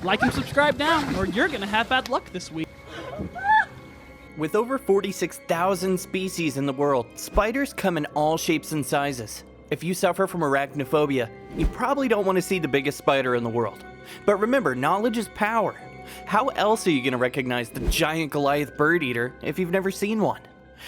Like and subscribe now, or you're gonna have bad luck this week. With over 46,000 species in the world, spiders come in all shapes and sizes. If you suffer from arachnophobia, you probably don't want to see the biggest spider in the world. But remember, knowledge is power. How else are you going to recognize the giant Goliath bird eater if you've never seen one?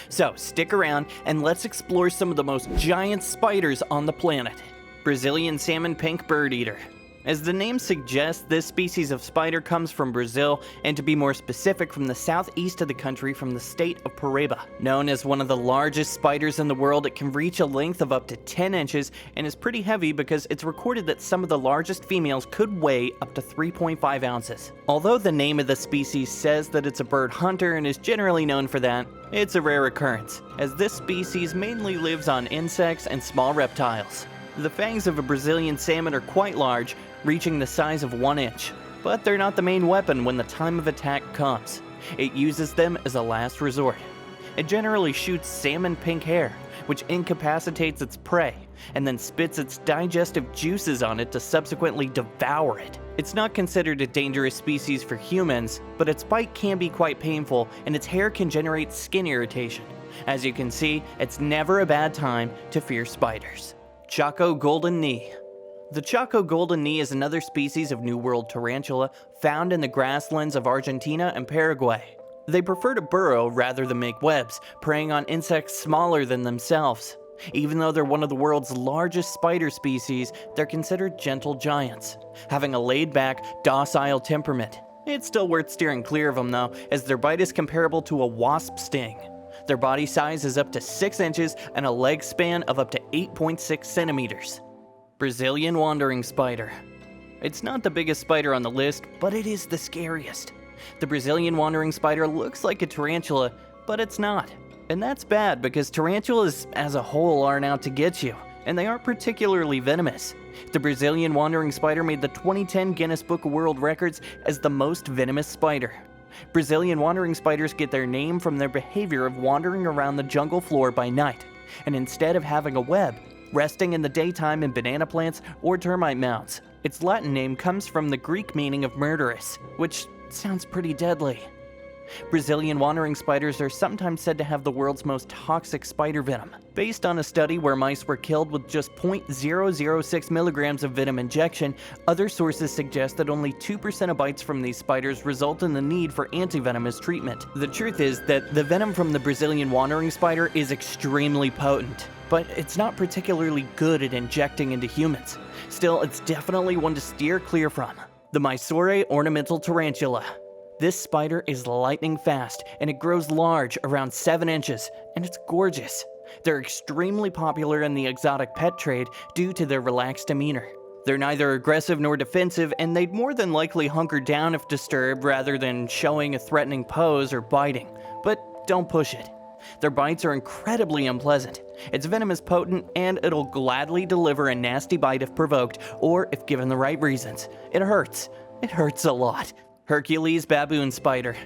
So stick around and let's explore some of the most giant spiders on the planet. Brazilian salmon pink bird eater. As the name suggests, this species of spider comes from Brazil, and to be more specific, from the southeast of the country from the state of Paraiba. Known as one of the largest spiders in the world, it can reach a length of up to 10 inches and is pretty heavy because it's recorded that some of the largest females could weigh up to 3.5 ounces. Although the name of the species says that it's a bird hunter and is generally known for that, it's a rare occurrence, as this species mainly lives on insects and small reptiles. The fangs of a Brazilian salmon are quite large, reaching the size of 1 inch, but they're not the main weapon when the time of attack comes. It uses them as a last resort. It generally shoots salmon pink hair, which incapacitates its prey, and then spits its digestive juices on it to subsequently devour it. It's not considered a dangerous species for humans, but its bite can be quite painful, and its hair can generate skin irritation. As you can see, it's never a bad time to fear spiders. Chaco golden knee. The Chaco golden knee is another species of New World tarantula found in the grasslands of Argentina and Paraguay. They prefer to burrow rather than make webs, preying on insects smaller than themselves. Even though they're one of the world's largest spider species, they're considered gentle giants, having a laid-back, docile temperament. It's still worth steering clear of them though, as their bite is comparable to a wasp sting. Their body size is up to 6 inches and a leg span of up to 8.6 centimeters. Brazilian wandering spider. It's not the biggest spider on the list, but it is the scariest. The Brazilian wandering spider looks like a tarantula, but it's not. And that's bad because tarantulas as a whole aren't out to get you, and they aren't particularly venomous. The Brazilian wandering spider made the 2010 Guinness Book of World Records as the most venomous spider. Brazilian wandering spiders get their name from their behavior of wandering around the jungle floor by night, and instead of having a web, resting in the daytime in banana plants or termite mounds. Its Latin name comes from the Greek meaning of murderous, which sounds pretty deadly. Brazilian wandering spiders are sometimes said to have the world's most toxic spider venom. Based on a study where mice were killed with just 0.006 milligrams of venom injection, other sources suggest that only 2% of bites from these spiders result in the need for antivenomous treatment. The truth is that the venom from the Brazilian wandering spider is extremely potent, but it's not particularly good at injecting into humans. Still, it's definitely one to steer clear from. The Mysore ornamental tarantula. This spider is lightning fast, and it grows large, around 7 inches, and it's gorgeous. They're extremely popular in the exotic pet trade due to their relaxed demeanor. They're neither aggressive nor defensive, and they'd more than likely hunker down if disturbed rather than showing a threatening pose or biting. But don't push it. Their bites are incredibly unpleasant. Its venom is potent, and it'll gladly deliver a nasty bite if provoked, or if given the right reasons. It hurts. It hurts a lot. Hercules baboon spider.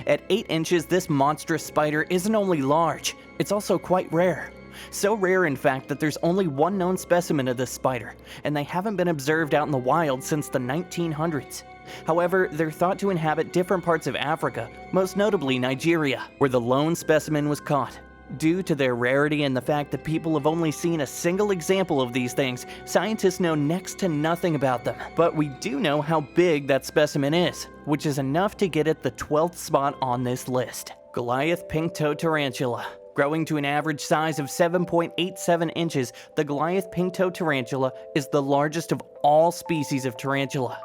At 8 inches, this monstrous spider isn't only large, it's also quite rare. So rare, in fact, that there's only one known specimen of this spider, and they haven't been observed out in the wild since the 1900s. However, they're thought to inhabit different parts of Africa, most notably Nigeria, where the lone specimen was caught. Due to their rarity and the fact that people have only seen a single example of these things, scientists know next to nothing about them. But we do know how big that specimen is, which is enough to get it the 12th spot on this list. Goliath pink-toed tarantula. Growing to an average size of 7.87 inches, the Goliath pink-toed tarantula is the largest of all species of tarantula.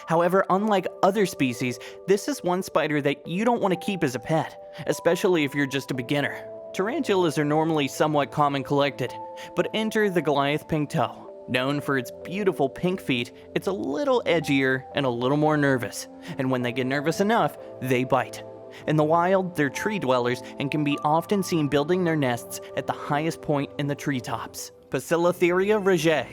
However, unlike other species, this is one spider that you don't want to keep as a pet, especially if you're just a beginner. Tarantulas are normally somewhat calm and collected, but enter the Goliath pink-toe. Known for its beautiful pink feet, it's a little edgier and a little more nervous, and when they get nervous enough, they bite. In the wild, they're tree dwellers and can be often seen building their nests at the highest point in the treetops. Poecilotheria regia.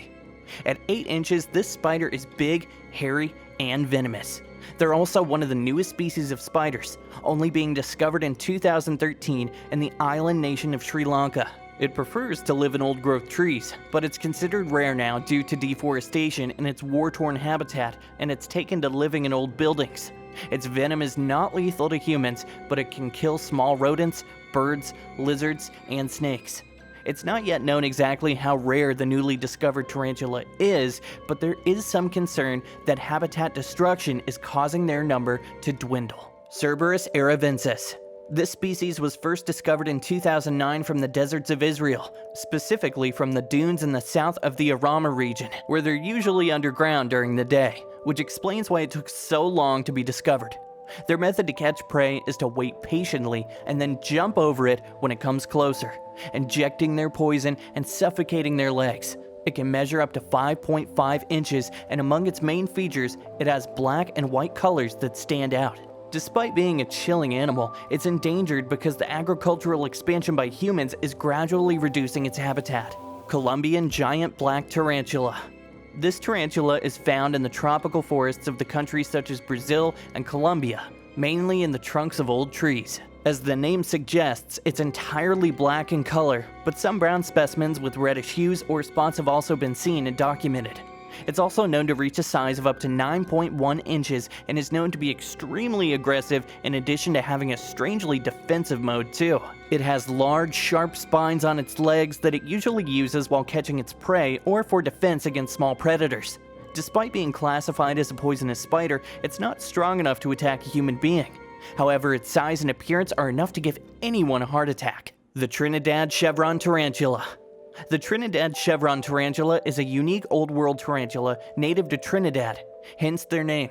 At 8 inches, this spider is big, hairy, and venomous. They're also one of the newest species of spiders, only being discovered in 2013 in the island nation of Sri Lanka. It prefers to live in old-growth trees, but it's considered rare now due to deforestation in its war-torn habitat, and it's taken to living in old buildings. Its venom is not lethal to humans, but it can kill small rodents, birds, lizards, and snakes. It's not yet known exactly how rare the newly discovered tarantula is, but there is some concern that habitat destruction is causing their number to dwindle. Cerberus aravensis. This species was first discovered in 2009 from the deserts of Israel, specifically from the dunes in the south of the Arama region, where they're usually underground during the day, which explains why it took so long to be discovered. Their method to catch prey is to wait patiently and then jump over it when it comes closer, injecting their poison and suffocating their legs. It can measure up to 5.5 inches, and among its main features, it has black and white colors that stand out. Despite being a chilling animal, it's endangered because the agricultural expansion by humans is gradually reducing its habitat. Colombian giant black tarantula. This tarantula is found in the tropical forests of the countries such as Brazil and Colombia, mainly in the trunks of old trees. As the name suggests, it's entirely black in color, but some brown specimens with reddish hues or spots have also been seen and documented. It's also known to reach a size of up to 9.1 inches and is known to be extremely aggressive in addition to having a strangely defensive mode too. It has large, sharp spines on its legs that it usually uses while catching its prey or for defense against small predators. Despite being classified as a poisonous spider, it's not strong enough to attack a human being. However, its size and appearance are enough to give anyone a heart attack. The Trinidad chevron tarantula. The Trinidad chevron tarantula is a unique old world tarantula native to Trinidad, hence their name.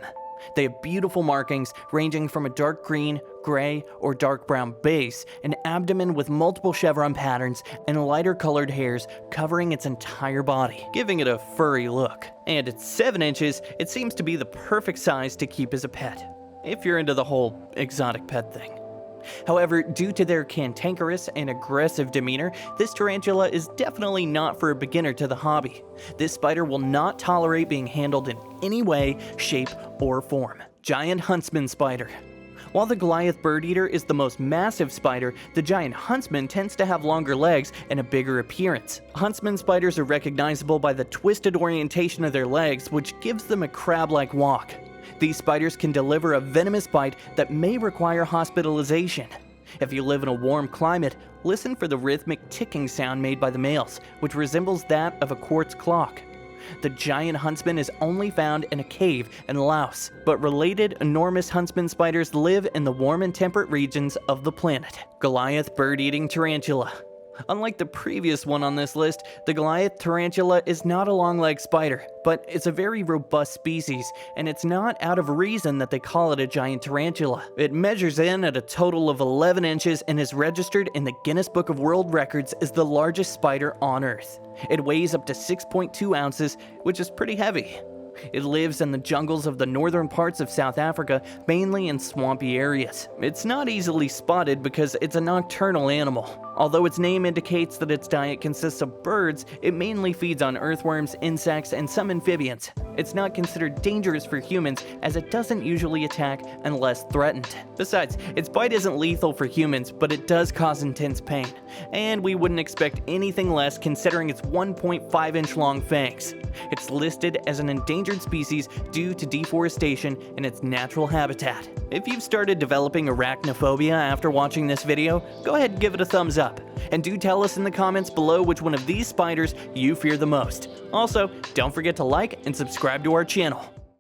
They have beautiful markings ranging from a dark green, gray, or dark brown base, an abdomen with multiple chevron patterns, and lighter colored hairs covering its entire body, giving it a furry look. And at 7 inches, it seems to be the perfect size to keep as a pet, if you're into the whole exotic pet thing. However, due to their cantankerous and aggressive demeanor, this tarantula is definitely not for a beginner to the hobby. This spider will not tolerate being handled in any way, shape, or form. Giant huntsman spider. While the Goliath bird eater is the most massive spider, the giant huntsman tends to have longer legs and a bigger appearance. Huntsman spiders are recognizable by the twisted orientation of their legs, which gives them a crab-like walk. These spiders can deliver a venomous bite that may require hospitalization. If you live in a warm climate, listen for the rhythmic ticking sound made by the males, which resembles that of a quartz clock. The giant huntsman is only found in a cave in Laos, but related enormous huntsman spiders live in the warm and temperate regions of the planet. Goliath bird-eating tarantula. Unlike the previous one on this list, the Goliath tarantula is not a long-legged spider, but it's a very robust species, and it's not out of reason that they call it a giant tarantula. It measures in at a total of 11 inches and is registered in the Guinness Book of World Records as the largest spider on Earth. It weighs up to 6.2 ounces, which is pretty heavy. It lives in the jungles of the northern parts of South Africa, mainly in swampy areas. It's not easily spotted because it's a nocturnal animal. Although its name indicates that its diet consists of birds, it mainly feeds on earthworms, insects, and some amphibians. It's not considered dangerous for humans as it doesn't usually attack unless threatened. Besides, its bite isn't lethal for humans, but it does cause intense pain. And we wouldn't expect anything less considering its 1.5-inch long fangs. It's listed as an endangered species due to deforestation in its natural habitat. If you've started developing arachnophobia after watching this video, go ahead and give it a thumbs up. And do tell us in the comments below which one of these spiders you fear the most. Also, don't forget to like and subscribe to our channel.